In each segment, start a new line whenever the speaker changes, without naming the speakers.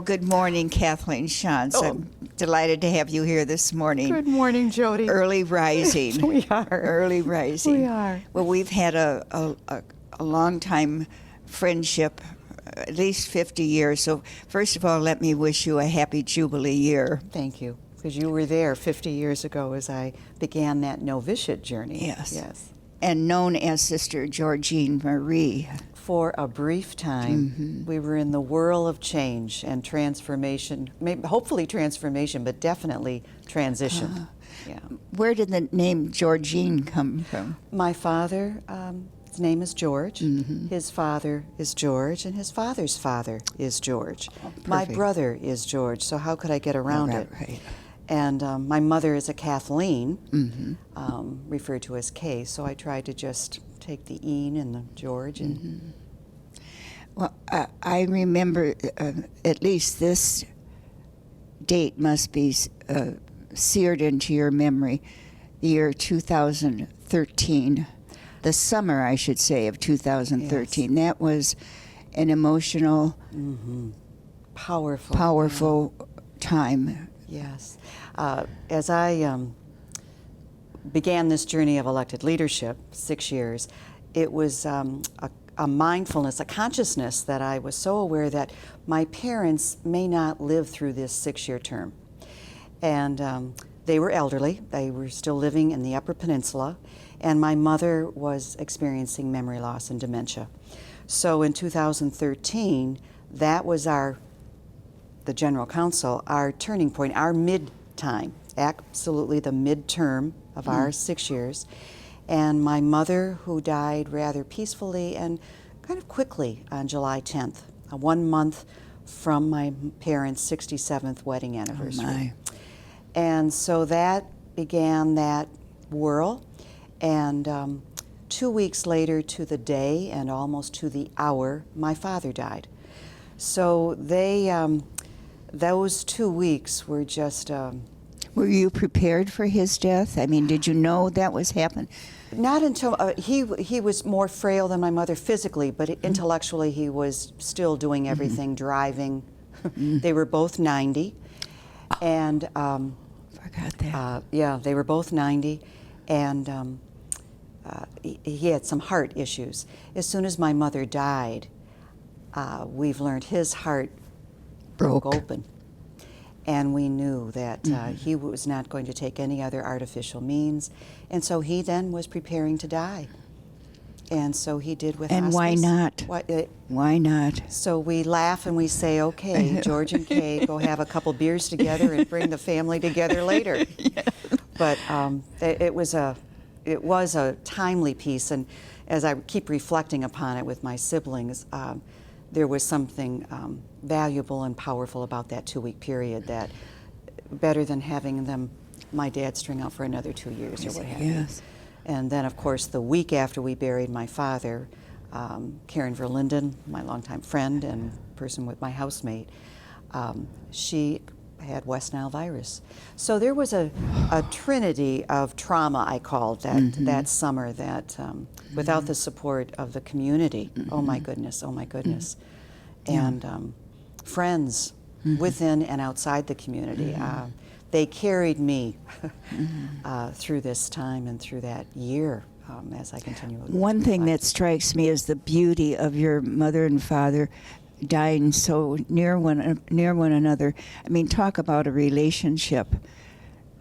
good morning, Kathleen Schanz. I'm delighted to have you here this morning.
Good morning, Jody.
Early rising.
We are.
Early rising.
We are.
Well, we've had a long time friendship, at least 50 years. So first of all, let me wish you a happy Jubilee year.
Thank you, because you were there 50 years ago as I began that novitiate journey.
Yes. And known as Sister Georgine Marie.
For a brief time, we were in the whirl of change and transformation, maybe, hopefully transformation, but definitely transition. Yeah.
Where did the name Georgine come from?
My father, his name is George. His father is George, and his father's father is George. My brother is George, so how could I get around it?
Right.
And my mother is a Kathleen, referred to as Kay, so I tried to just take the Ian and the George. And
Well, I remember at least this date must be seared into your memory, the year 2013, the summer, I should say, of 2013. Yes. That was an emotional, powerful time.
Yes. As I began this journey of elected leadership, 6 years, it was a mindfulness, a consciousness that I was so aware that my parents may not live through this 6-year term. And they were elderly. They were still living in the Upper Peninsula, and my mother was experiencing memory loss and dementia. So in 2013, that was the General Council, our turning point, our mid-time, absolutely the mid-term of our 6 years. And my mother, who died rather peacefully and kind of quickly on July 10th, 1 month from my parents' 67th wedding anniversary.
Oh my.
And so that began that whirl. And 2 weeks later, to the day and almost to the hour, my father died. So those 2 weeks were just...
Were you prepared for his death? I mean, did you know that was happening?
Not until he was more frail than my mother physically, but intellectually he was still doing everything, driving. They were both 90, and
forgot that.
yeah, they were both 90, and he had some heart issues. As soon as my mother died, we've learned his heart broke open. And we knew that he was not going to take any other artificial means. And so he then was preparing to die. And so he did with
And
hospice.
why not? Why not?
So we laugh and we say, okay, George and Kay, go have a couple beers together and bring the family together later.
Yes.
But it was a timely piece. And as I keep reflecting upon it with my siblings, there was something valuable and powerful about that 2-week period that better than having my dad string out for another 2 years or what have you. And then, of course, the week after we buried my father, Karen Verlinden, my longtime friend and person with my housemate, she had West Nile virus. So there was a trinity of trauma, I called that summer, that without the support of the community, oh my goodness, and friends within and outside the community, they carried me through this time and through that year as I continue.
One thing that strikes me is the beauty of your mother and father dying so near one another. I mean, talk about a relationship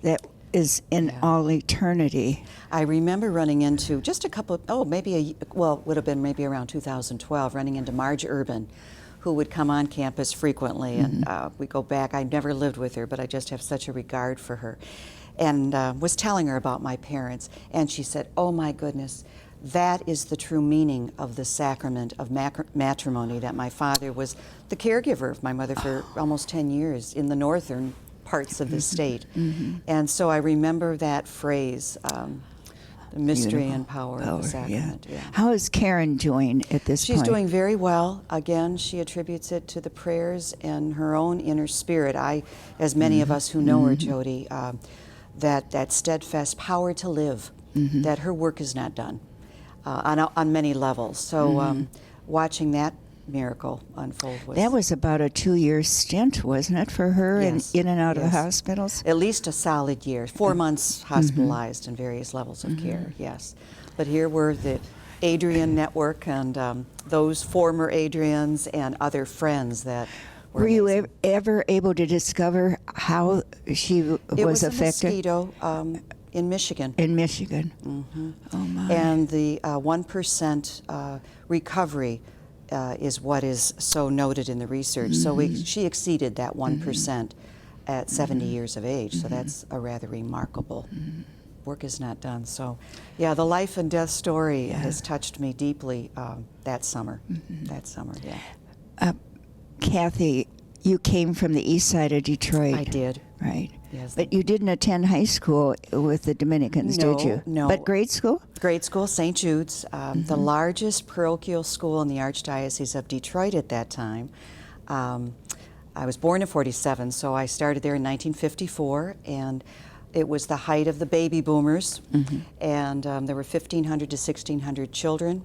that is in all eternity.
I remember running into just a couple, would have been maybe around 2012, running into Marge Urban, who would come on campus frequently, and we go back. I never lived with her, but I just have such a regard for her, and was telling her about my parents, and she said, oh my goodness, that is the true meaning of the sacrament of matrimony, that my father was the caregiver of my mother for almost 10 years in the northern parts of the state. And so I remember that phrase, the mystery and power of the sacrament. Yeah.
How is Karen doing at this point?
She's doing very well. Again, she attributes it to the prayers and her own inner spirit. As many of us who know her, Jody, that steadfast power to live, that her work is not done on many levels. So watching that miracle unfold.
That was about a 2-year stint, wasn't it, for her,
Yes,
in and out of the
yes.
hospitals?
At least a solid year, 4 months hospitalized in various levels of care, yes. But here were the Adrian Network and those former Adrians and other friends that were
Were you
amazing.
ever able to discover how she
It
was
was
affected?
a mosquito in Michigan.
In Michigan. Oh, my.
And the 1% recovery is what is so noted in the research. So she exceeded that 1% at 70 years of age. So that's a rather remarkable. Work is not done. So, yeah, the life and death story has touched me deeply that summer. That summer, yeah.
Kathy, you came from the east side of Detroit.
I did.
Right.
Yes.
But you didn't attend high school with the Dominicans,
No,
did you?
no.
But grade school?
Grade school, St. Jude's, the largest parochial school in the Archdiocese of Detroit at that time. I was born in 47, so I started there in 1954, and it was the height of the baby boomers, and there were 1,500 to 1,600 children.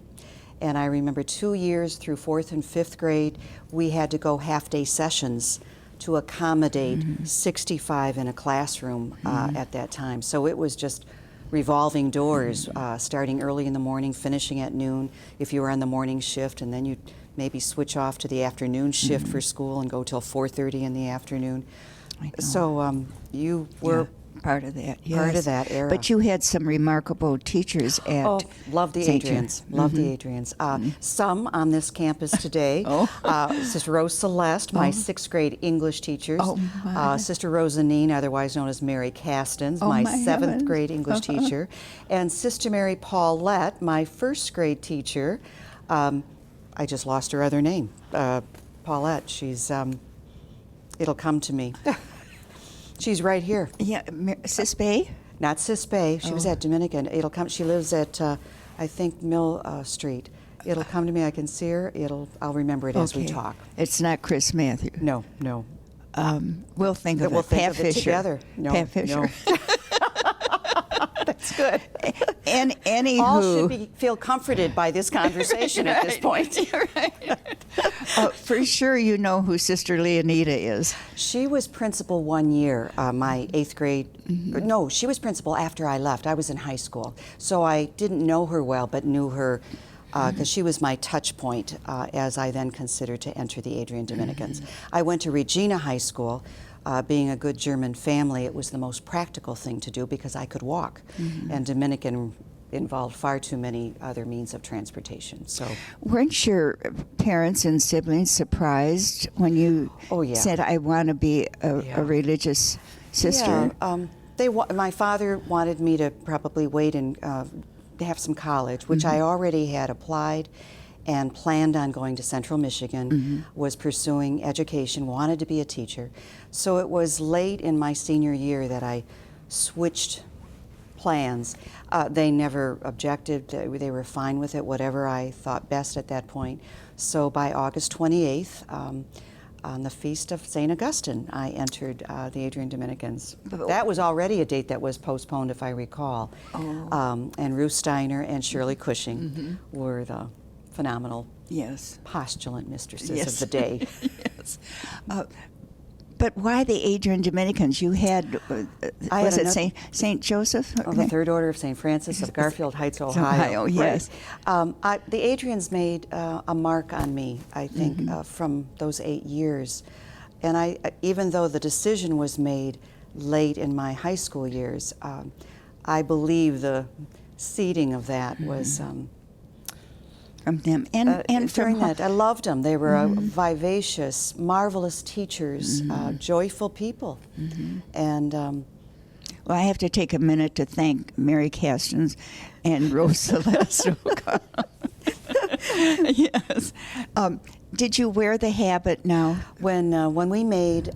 And I remember 2 years through 4th and 5th grade, we had to go half-day sessions to accommodate 65 in a classroom at that time. So it was just revolving doors, starting early in the morning, finishing at noon if you were on the morning shift, and then you'd maybe switch off to the afternoon shift for school and go till 4:30 in the afternoon. So you were
part of that. Yes.
part of that era.
But you had some remarkable teachers at
love the
St. Jude.
Adrians. Love the Adrians. Some on this campus today. Sister Rose Celeste, my 6th grade English teachers. Sister Rosanine, otherwise known as Mary Castens, my 7th
heavens.
grade English teacher. And Sister Mary Paulette, my 1st grade teacher. I just lost her other name. Paulette. She's, it'll come to me. She's right here.
Yeah, Sis Bay?
Not Sis Bay. She was at Dominican. It'll come. She lives at, I think, Mill Street. It'll come to me. I can see her. I'll remember it as we talk.
It's not Chris Matthew.
No, no.
We'll think of
We'll
it.
think
Pat
of it
Fisher.
together. No,
Pat Fisher.
no. That's good.
And
All
anywho,
should feel comforted by this conversation at this point.
for sure you know who Sister Leonida is.
She was principal 1 year, my 8th grade. No, she was principal after I left. I was in high school. So I didn't know her well, but knew her because she was my touch point as I then considered to enter the Adrian Dominicans. I went to Regina High School. Being a good German family, it was the most practical thing to do because I could walk. And Dominican involved far too many other means of transportation. So,
Weren't your parents and siblings surprised when you said, I want to be a religious sister?
Yeah, my father wanted me to probably wait and have some college, which I already had applied and planned on going to Central Michigan, was pursuing education, wanted to be a teacher. So it was late in my senior year that I switched plans. They never objected. They were fine with it, whatever I thought best at that point. So by August 28th, on the feast of St. Augustine, I entered the Adrian Dominicans. That was already a date that was postponed, if I recall. And Ruth Steiner and Shirley Cushing were the phenomenal postulant mistresses of the day.
But why the Adrian Dominicans? You had, was it St. Joseph?
The Third Order of St. Francis of Garfield Heights, Ohio.
Yes.
Right. The Adrians made a mark on me, I think, from those 8 years. And even though the decision was made late in my high school years, I believe the seeding of that was
from them and
during
from
that. I loved them. They were vivacious, marvelous teachers, joyful people, and.
Well, I have to take a minute to thank Mary Castens and Rose Celeste. Yes. Did you wear the habit now?
When we made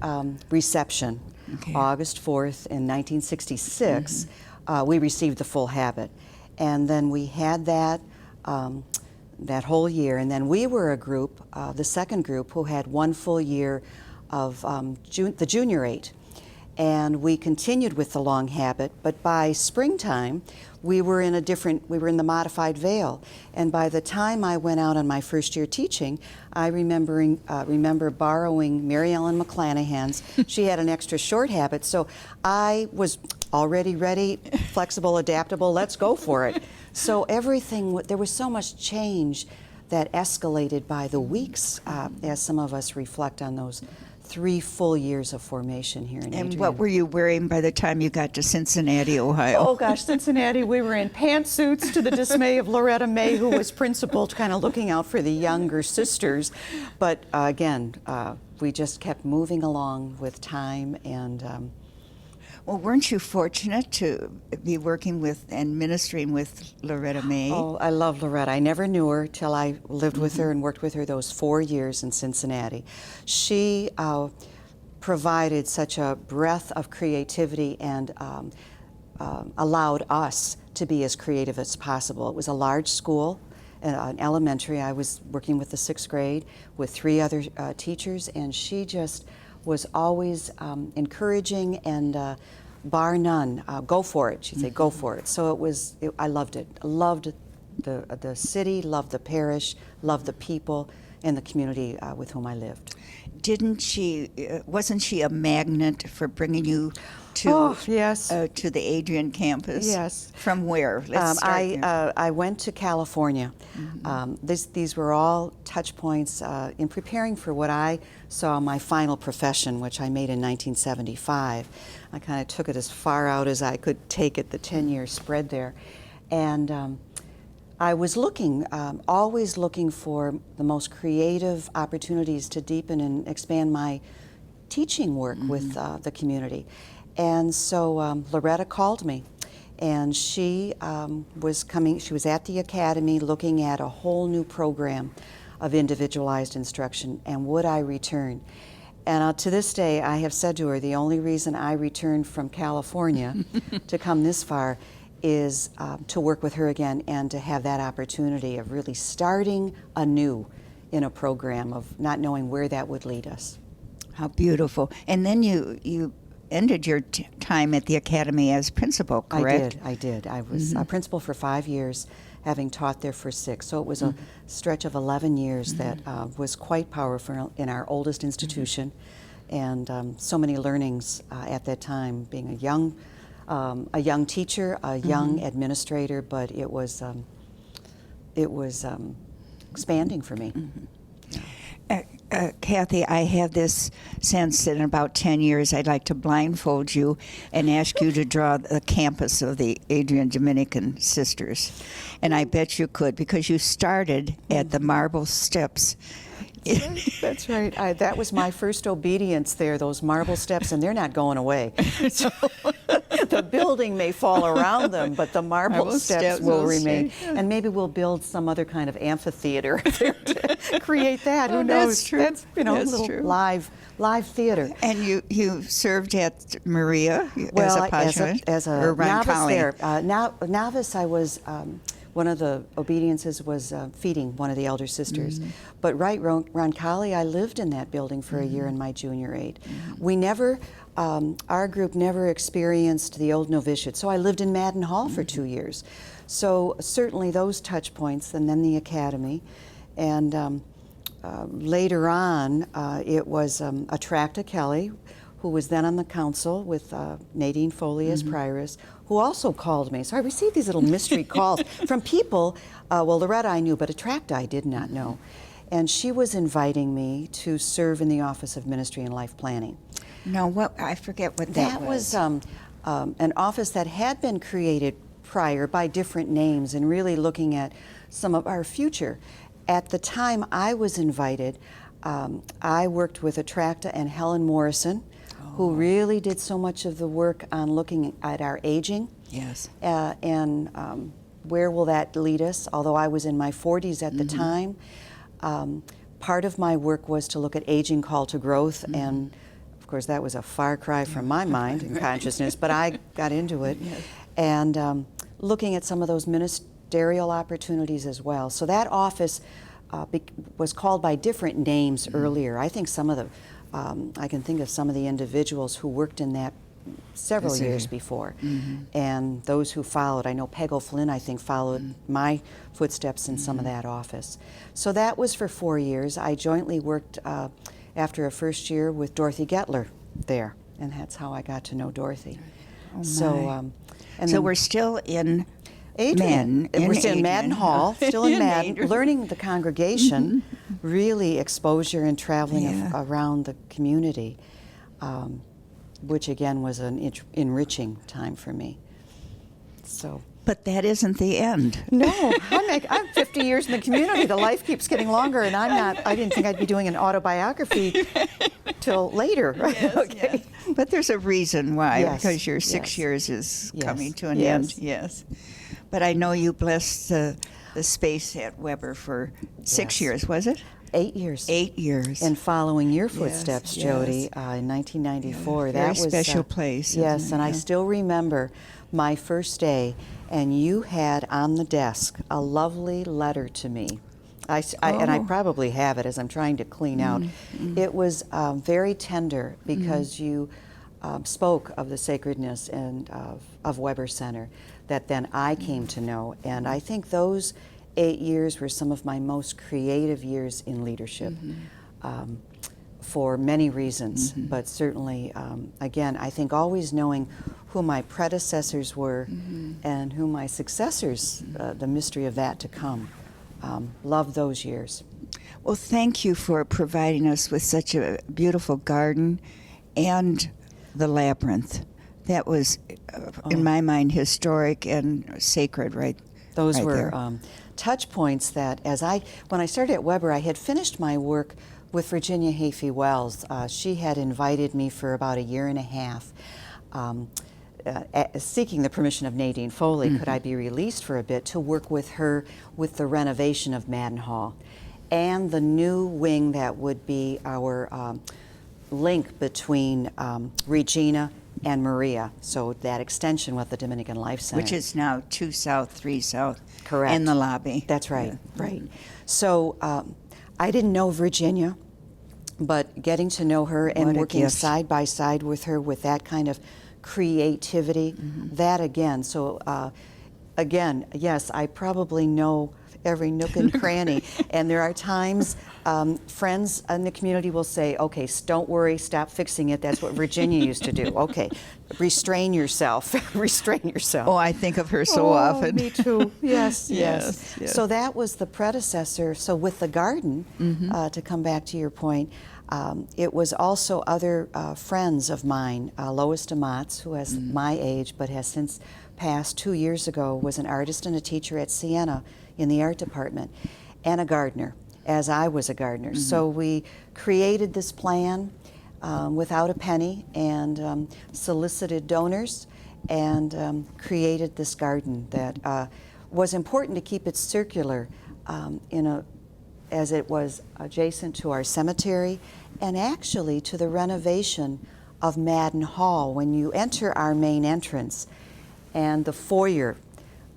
reception, August 4th in 1966, we received the full habit, and then we had that. That whole year, and then we were a group, the second group, who had 1 full year of the junior 8, And we continued with the long habit, but by springtime, we were in the modified veil. And by the time I went out on my first year teaching, I remember borrowing Mary Ellen McClanahan's. She had an extra short habit, so I was already ready, flexible, adaptable, let's go for it. So there was so much change that escalated by the weeks as some of us reflect on those 3 full years of formation here in Adrian.
And what were you wearing by the time you got to Cincinnati, Ohio?
Oh gosh, Cincinnati, we were in pantsuits to the dismay of Loretta May, who was principal, kind of looking out for the younger sisters. But again, we just kept moving along with time and
well, weren't you fortunate to be working with and ministering with Loretta May?
Oh, I love Loretta. I never knew her till I lived with her and worked with her those 4 years in Cincinnati. She provided such a breadth of creativity and allowed us to be as creative as possible. It was a large school, an elementary. I was working with the 6th grade with 3 other teachers, and she just was always encouraging and bar none, go for it. She'd say, go for it. So I loved it. I loved the city, loved the parish, loved the people and the community with whom I lived.
Wasn't she a magnet for bringing you to
yes.
To the Adrian campus?
Yes.
From where? Let's start there.
I went to California. These were all touch points in preparing for what I saw my final profession, which I made in 1975. I kind of took it as far out as I could take it, the 10-year spread there. And I was always looking for the most creative opportunities to deepen and expand my teaching work with the community. And so Loretta called me, and she was at the academy looking at a whole new program of individualized instruction, and would I return? And to this day, I have said to her, the only reason I returned from California to come this far is to work with her again and to have that opportunity of really starting anew in a program of not knowing where that would lead us.
How beautiful. And then you ended your time at the academy as principal, correct?
I did. I was a principal for 5 years, having taught there for 6. So it was a stretch of 11 years that was quite powerful in our oldest institution, and so many learnings at that time, being a young teacher, a young administrator, but it was expanding for me.
Kathy, I have this sense that in about 10 years I'd like to blindfold you and ask you to draw the campus of the Adrian Dominican Sisters. And I bet you could, because you started at the marble steps.
That's right. That was my first obedience there, those marble steps, and they're not going away. So the building may fall around them, but the marble steps will remain. And maybe we'll build some other kind of amphitheater there to create that. Who knows?
That's true.
That's,
That's
little
true.
live theater.
And you served at Maria as a Padre?
As a novice there. Novice, I was... one of the obediences was feeding one of the elder sisters. But Roncalli, I lived in that building for a year in my junior aid. We never, our group never experienced the old novitiate, so I lived in Madden Hall for 2 years. So certainly those touch points, and then the academy. And later on, it was Attracta Kelly, who was then on the council with Nadine Foley as prioress, who also called me. So I received these little mystery calls from people, well, Loretta I knew, but Attracta I did not know. And she was inviting me to serve in the Office of Ministry and Life Planning.
No, I forget what that was.
That was an office that had been created prior by different names and really looking at some of our future. At the time I was invited, I worked with Attracta and Helen Morrison, who really did so much of the work on looking at our aging.
Yes.
And where will that lead us? Although I was in my 40s at the time, part of my work was to look at aging call to growth, and of course that was a far cry from my mind and consciousness, but I got into it. Yes. And looking at some of those ministerial opportunities as well. So that office was called by different names earlier. I think some of the I can think of some of the individuals who worked in that several years before, and those who followed. I know Peg O'Flynn, I think, followed my footsteps in some of that office. So that was for 4 years. I jointly worked after a first year with Dorothy Gettler there, and that's how I got to know Dorothy.
Oh,
so, and
so
then
we're still in
Adrian. We're still in Madden Hall, still in Madden,
Adrian.
learning the congregation, really exposure and traveling
Yeah.
around the community, which again was an enriching time for me. So.
But that isn't the end.
No, I'm 50 years in the community. The life keeps getting longer, and I didn't think I'd be doing an autobiography till later.
Yes,
Okay.
yes. But there's a reason why,
Yes,
because your 6
yes.
years is
Yes,
coming to an
yes.
end. Yes. But I know you blessed the space at Weber for 6
Yes.
years, was it?
8 years.
8 years.
And following your footsteps,
yes.
Jody, in 1994,
Yeah,
that
very
was
special place,
Yes,
isn't it?
and I
Yeah.
still remember my first day, and you had on the desk a lovely letter to me. And I
Oh.
probably have it as I'm trying to clean out. It was very tender because you spoke of the sacredness and of Weber Center that then I came to know. And I think those 8 years were some of my most creative years in leadership. For many reasons, but certainly, again, I think always knowing who my predecessors were and who my successors, the mystery of that to come. Loved those years.
Well, thank you for providing us with such a beautiful garden and the labyrinth. That was, in my mind, historic and sacred, right?
Those
right
were
there.
touch points that, when I started at Weber, I had finished my work with Virginia Hafey Wells. She had invited me for about a year and a half, seeking the permission of Nadine Foley, could I be released for a bit to work with her with the renovation of Madden Hall and the new wing that would be our link between Regina and Maria, so that extension with the Dominican Lives Center.
Which is now 2 South, 3 South.
Correct.
In the lobby.
That's right,
Yeah.
right. So I didn't know Virginia, but getting to know her and
What a
working
gift.
side by side with her with that kind of creativity, that again, so again, yes, I probably know every nook and cranny. And there are times friends in the community will say, okay, don't worry, stop fixing it. That's what Virginia used to do. Okay, restrain yourself, restrain yourself.
Oh, I think of her so often.
Me too. Yes,
Yes, yes.
So that was the predecessor. So with the garden, to come back to your point, it was also other friends of mine. Lois DeMotts, who has my age but has since passed 2 years ago, was an artist and a teacher at Siena in the art department, and a gardener, as I was a gardener. So we created this plan without a penny and solicited donors and created this garden that was important to keep it circular as it was adjacent to our cemetery and actually to the renovation of Madden Hall. When you enter our main entrance and the foyer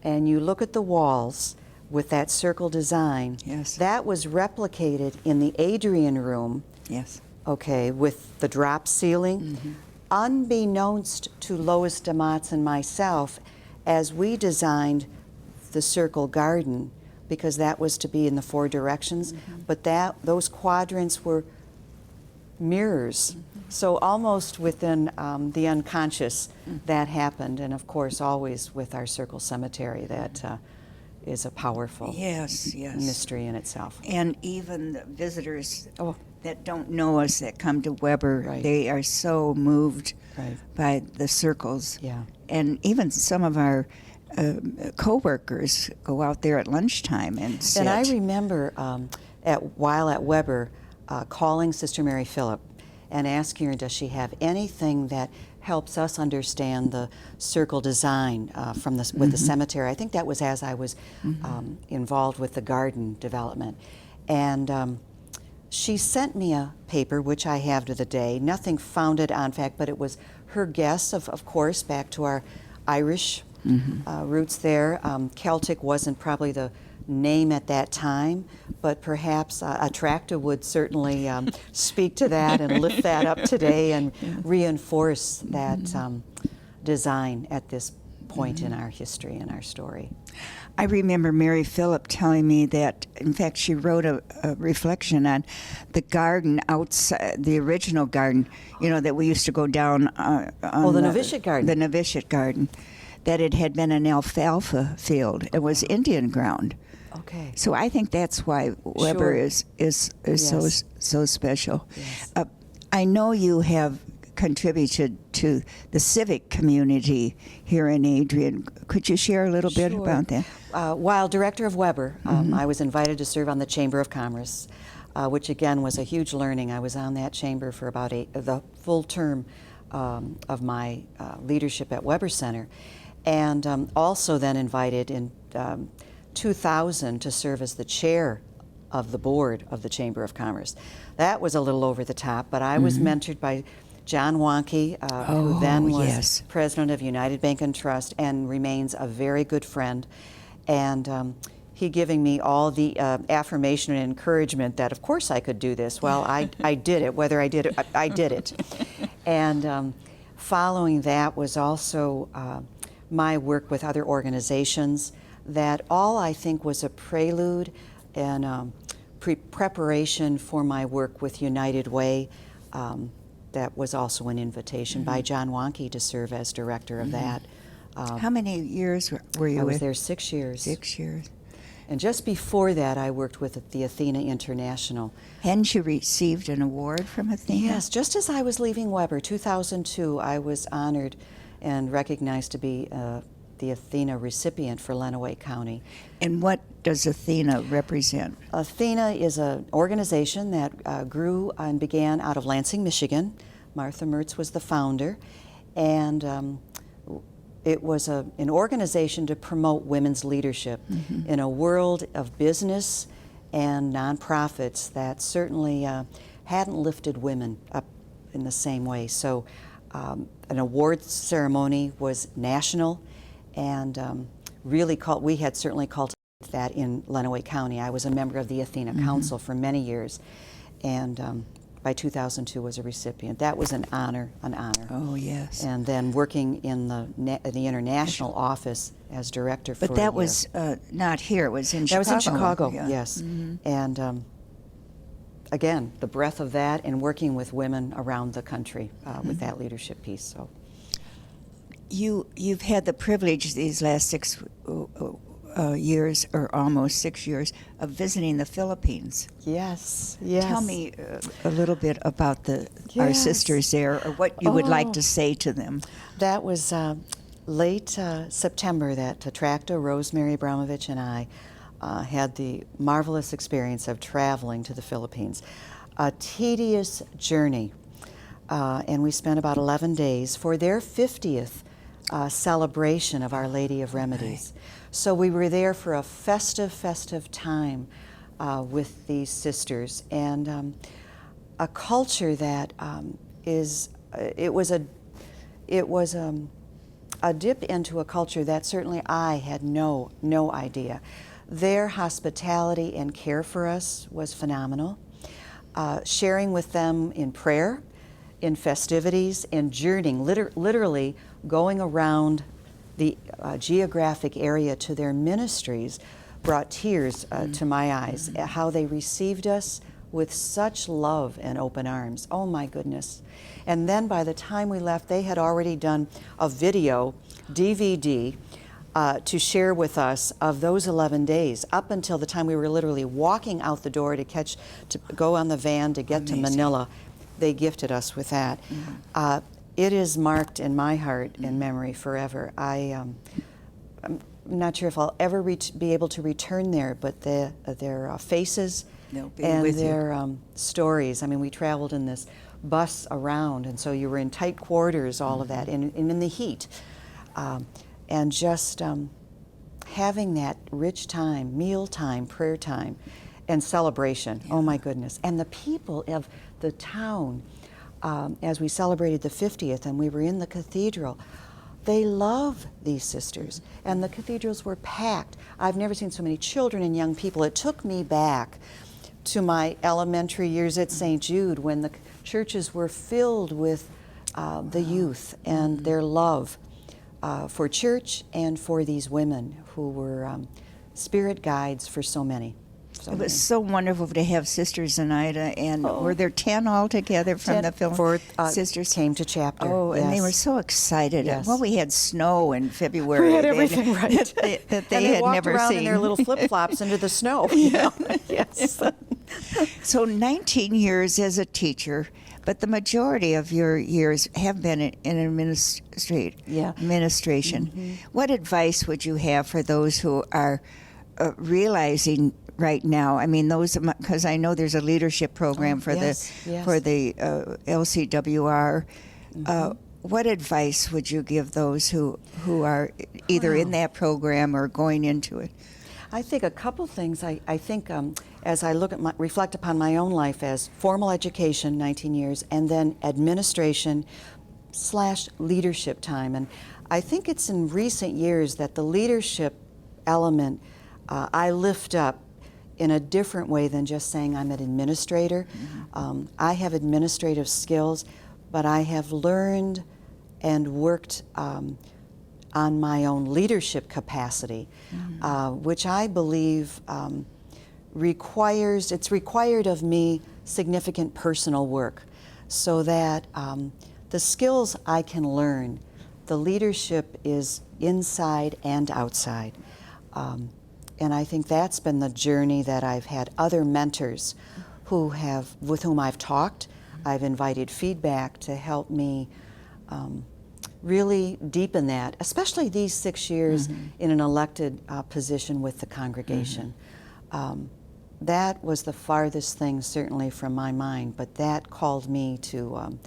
and you look at the walls with that circle design,
Yes.
that was replicated in the Adrian room,
Yes.
okay, with the drop ceiling, unbeknownst to Lois DeMotts and myself, as we designed the circle garden, because that was to be in the 4 directions, but those quadrants were mirrors. So almost within the unconscious that happened, and of course always with our circle cemetery that is a powerful
Yes, yes.
mystery in itself.
And even the visitors
Oh.
that don't know us that come to Weber,
Right.
they are so moved
Right.
by the circles.
Yeah.
And even some of our co-workers go out there at lunchtime and sit.
And I remember while at Weber calling Sister Mary Phillip and asking her, does she have anything that helps us understand the circle design with the cemetery? I think that was as I was involved with the garden development. And she sent me a paper, which I have to the day, nothing founded on fact, but it was her guess, of course, back to our Irish roots there. Celtic wasn't probably the name at that time, but perhaps Attracta would certainly speak to that and lift that up today and reinforce that design at this point in our history and our story.
I remember Mary Phillip telling me that, in fact, she wrote a reflection on the garden outside, the original garden, that we used to go down on
the novitiate garden.
The novitiate garden, that it had been an alfalfa field. It was Indian ground.
Okay.
So I think that's why Weber is
Yes.
so special.
Yes.
I know you have contributed to the civic community here in Adrian. Could you share a little bit
Sure.
about that?
While director of Weber, I was invited to serve on the Chamber of Commerce, which again was a huge learning. I was on that chamber for about the full term of my leadership at Weber Center, and also then invited in 2000 to serve as the chair of the board of the Chamber of Commerce. That was a little over the top, but I was mentored by John Wonke, who then was president of United Bank and Trust and remains a very good friend. And he giving me all the affirmation and encouragement that, of course, I could do this. Well, I did it. Whether I did it, I did it. And following that was also my work with other organizations that all, I think, was a prelude and preparation for my work with United Way. That was also an invitation by John Wonke to serve as director of that.
How many years were you
I was
with?
there 6 years.
6 years.
And just before that, I worked with the Athena International.
Hadn't you received an award from Athena?
Yes, just as I was leaving Weber, 2002, I was honored and recognized to be the Athena recipient for Lenawee County.
And what does Athena represent?
Athena is an organization that grew and began out of Lansing, Michigan. Martha Mertz was the founder, and it was an organization to promote women's leadership in a world of business and nonprofits that certainly hadn't lifted women up in the same way. So an awards ceremony was national, and we had certainly cultivated that in Lenawee County. I was a member of the Athena Council for many years, and by 2002 was a recipient. That was an honor.
Oh, yes.
And then working in the international office as director for a year.
But that was not here, it was in Chicago.
That was in Chicago,
yeah.
yes. And again, the breadth of that and working with women around the country with that leadership piece. So.
You've had the privilege these last 6 years, or almost 6 years, of visiting the Philippines.
Yes, yes.
Tell me a little bit about our sisters there, or what you would like to say to them.
That was late September that Attracta, Rosemary Abramovich, and I had the marvelous experience of traveling to the Philippines. A tedious journey, and we spent about 11 days for their 50th celebration of Our Lady of Remedies. Right. So we were there for a festive time with these sisters, and a culture that it was a dip into a culture that certainly I had no idea. Their hospitality and care for us was phenomenal. Sharing with them in prayer, in festivities, and journeying, literally going around the geographic area to their ministries brought tears to my eyes. How they received us with such love and open arms. Oh my goodness. And then by the time we left, they had already done a video, DVD, to share with us of those 11 days, up until the time we were literally walking out the door to go on the van to get to Manila. They gifted us with that. It is marked in my heart and memory forever. I'm not sure if I'll ever be able to return there, but their faces and their stories. I mean, we traveled in this bus around, and so you were in tight quarters, all of that, and in the heat. And just having that rich time, meal time, prayer time, and celebration. Yeah. Oh my goodness. And the people of the town, as we celebrated the 50th and we were in the cathedral, they love these sisters, and the cathedrals were packed. I've never seen so many children and young people. It took me back to my elementary years at St. Jude when the churches were filled with the youth and their love for church and for these women who were spirit guides for so many.
It was so wonderful to have Sisters in Ida, and were there 10 altogether from the film? Sisters
came to chapter.
Oh, and they
yes.
were so excited.
Yes.
Well, we had snow in February.
We had everything right.
that they
and
had
walked
never
around
seen.
in their little flip-flops into the snow. You know? Yes.
So 19 years as a teacher, but the majority of your years have been in administration.
Mm-hmm.
What advice would you have for those who are realizing right now? I mean, those, because I know there's a leadership program for
yes.
the LCWR. What advice would you give those who are either in that program or going into it?
I think a couple things. I think as I reflect upon my own life as formal education, 19 years, and then administration / leadership time. And I think it's in recent years that the leadership element I lift up in a different way than just saying I'm an administrator. I have administrative skills, but I have learned and worked on my own leadership capacity, which I believe it's required of me significant personal work so that the skills I can learn, the leadership is inside and outside. And I think that's been the journey that I've had other mentors with whom I've talked. I've invited feedback to help me really deepen that, especially these 6 years in an elected position with the congregation. That was the farthest thing certainly from my mind, but that called me to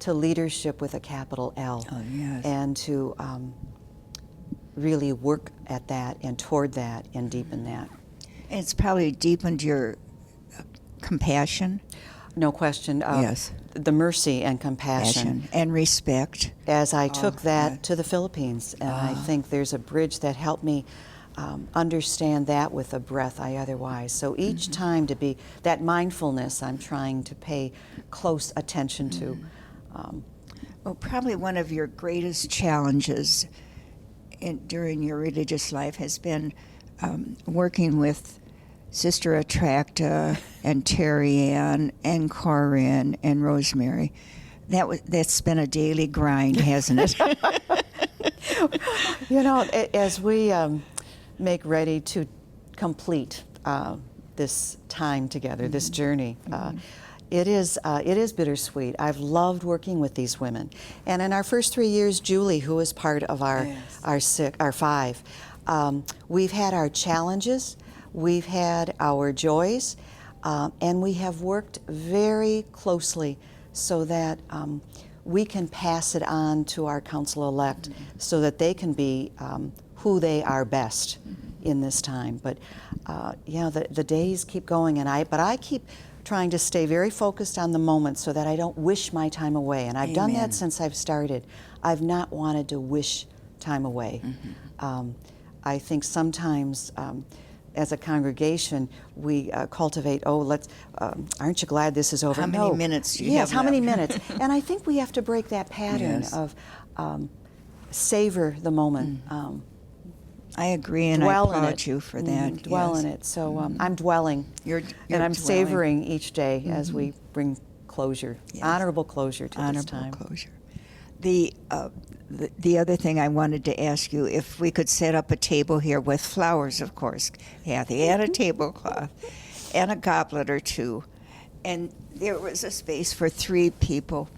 leadership with a capital L.
Oh, yes.
And to really work at that and toward that and deepen that.
It's probably deepened your compassion.
No question.
Yes.
The mercy and compassion.
And respect.
As I took that to the Philippines, and I think there's a bridge that helped me understand that with a breath I otherwise. So each time to be that mindfulness, I'm trying to pay close attention to.
Well, probably one of your greatest challenges during your religious life has been working with Sister Attracta and Terry Ann and Corinne and Rosemary. That's been a daily grind, hasn't it?
You know, as we make ready to complete this time together, this journey, it is bittersweet. I've loved working with these women, and in our first 3 years, Julie, who is part of our five, we've had our challenges, we've had our joys, and we have worked very closely so that we can pass it on to our council-elect so that they can be who they are best in this time. But the days keep going, but I keep trying to stay very focused on the moment so that I don't wish my time away. And I've done that since I've started. I've not wanted to wish time away. I think sometimes as a congregation, we cultivate, aren't you glad this is over?
How many minutes do you have
Yes, how many
left?
minutes? And I think we have to break that pattern of savor the moment.
I agree, and I applaud you for that.
Dwell in it. So I'm dwelling,
You're
and I'm
dwelling.
savoring each day as we bring closure,
Yes.
honorable closure to this time.
Honorable closure. The other thing I wanted to ask you, if we could set up a table here with flowers, of course, Kathy, and a tablecloth, and a goblet or two, and there was a space for 3 people,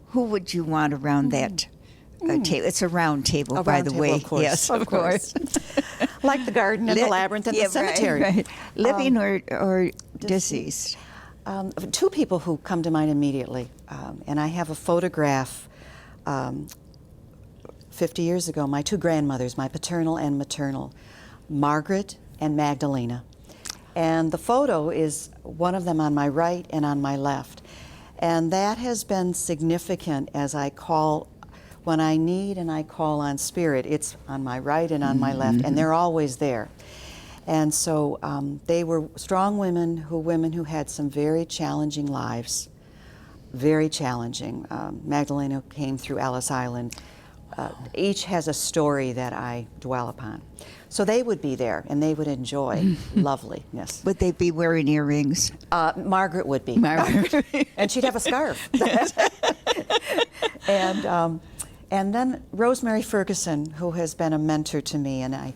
who would you want around that table? It's a round table, by the way.
Of course.
Yes, of course.
Like the garden and the labyrinth and the cemetery.
Right. Living or deceased.
2 people who come to mind immediately, and I have a photograph 50 years ago, my 2 grandmothers, my paternal and maternal, Margaret and Magdalena. And the photo is one of them on my right and on my left. And that has been significant as I call when I need and I call on Spirit, it's on my right and on my left, and they're always there. And so they were strong women who had some very challenging lives, very challenging. Magdalena came through Ellis Island. Each has a story that I dwell upon. So they would be there, and they would enjoy loveliness.
Would they be wearing earrings?
Margaret would be.
Margaret.
And she'd have a scarf. And then Rosemary Ferguson, who has been a mentor to me, and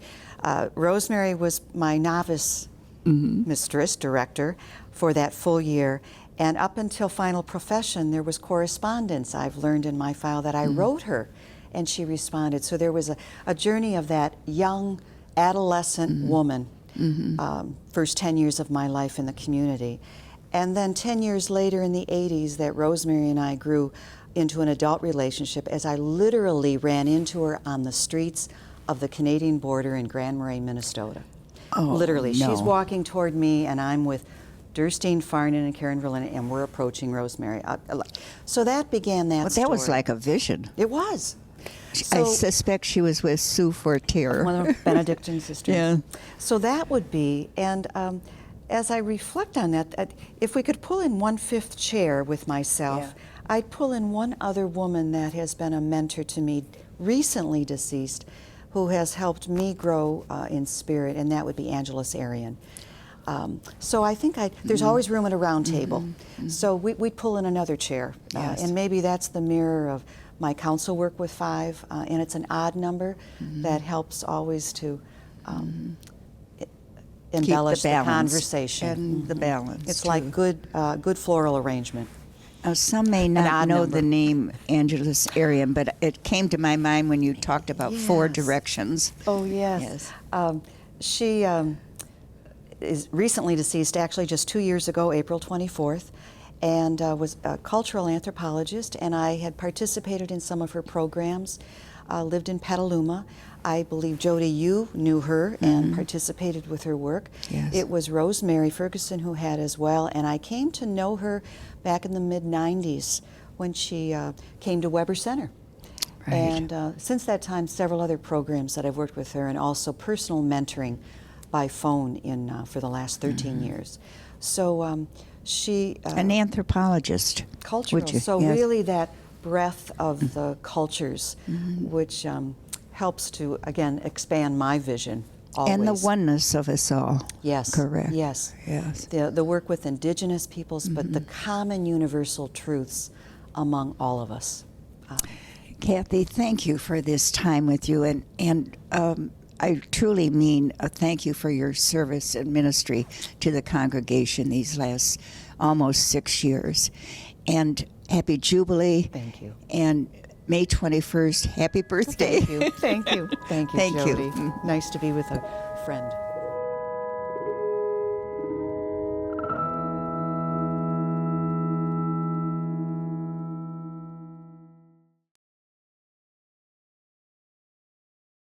Rosemary was my novice mistress, director, for that full year. And up until final profession, there was correspondence. I've learned in my file that I wrote her, and she responded. So there was a journey of that young adolescent woman, first 10 years of my life in the community. And then 10 years later in the 80s that Rosemary and I grew into an adult relationship as I literally ran into her on the streets of the Canadian border in Grand Marais, Minnesota.
Oh,
literally.
no.
She's walking toward me, and I'm with Durstein, Farnan, and Karen Verlin, and we're approaching Rosemary. So that began that story.
That was like a vision.
It was.
I suspect she was with Sue Fortier.
One of the Benedictine sisters.
Yeah.
So that would be, and as I reflect on that, if we could pull in one fifth chair with myself, I'd pull in one other woman that has been a mentor to me, recently deceased, who has helped me grow in spirit, and that would be Angelus Arian. So I think there's always room at a round table. So we'd pull in another chair. And maybe that's the mirror of my council work with 5, and it's an odd number that helps always to embellish the conversation.
And the balance.
It's
too.
like good floral arrangement.
Some may not know the name Angelus Arian, but it came to my mind when you talked about 4 directions.
Oh, yes. She is recently deceased, actually just 2 years ago, April 24th, and was a cultural anthropologist, and I had participated in some of her programs, lived in Petaluma. I believe Jody, you knew her and participated with her work.
Yes.
It was Rosemary Ferguson who had as well, and I came to know her back in the mid-90s when she came to Weber Center.
Right.
And since that time, several other programs that I've worked with her, and also personal mentoring by phone for the last 13 years. So she...
An anthropologist.
Cultural. So really that breadth of the cultures, which helps to, again, expand my vision always.
And the oneness of us all.
Yes.
Correct.
Yes.
Yes.
The work with indigenous peoples, but the common universal truths among all of us.
Kathy, thank you for this time with you, and I truly mean a thank you for your service and ministry to the congregation these last almost 6 years. And happy Jubilee.
Thank you.
And May 21st, happy birthday.
Thank you. Thank you. Thank you,
Thank you.
Jody. Nice to be with a friend.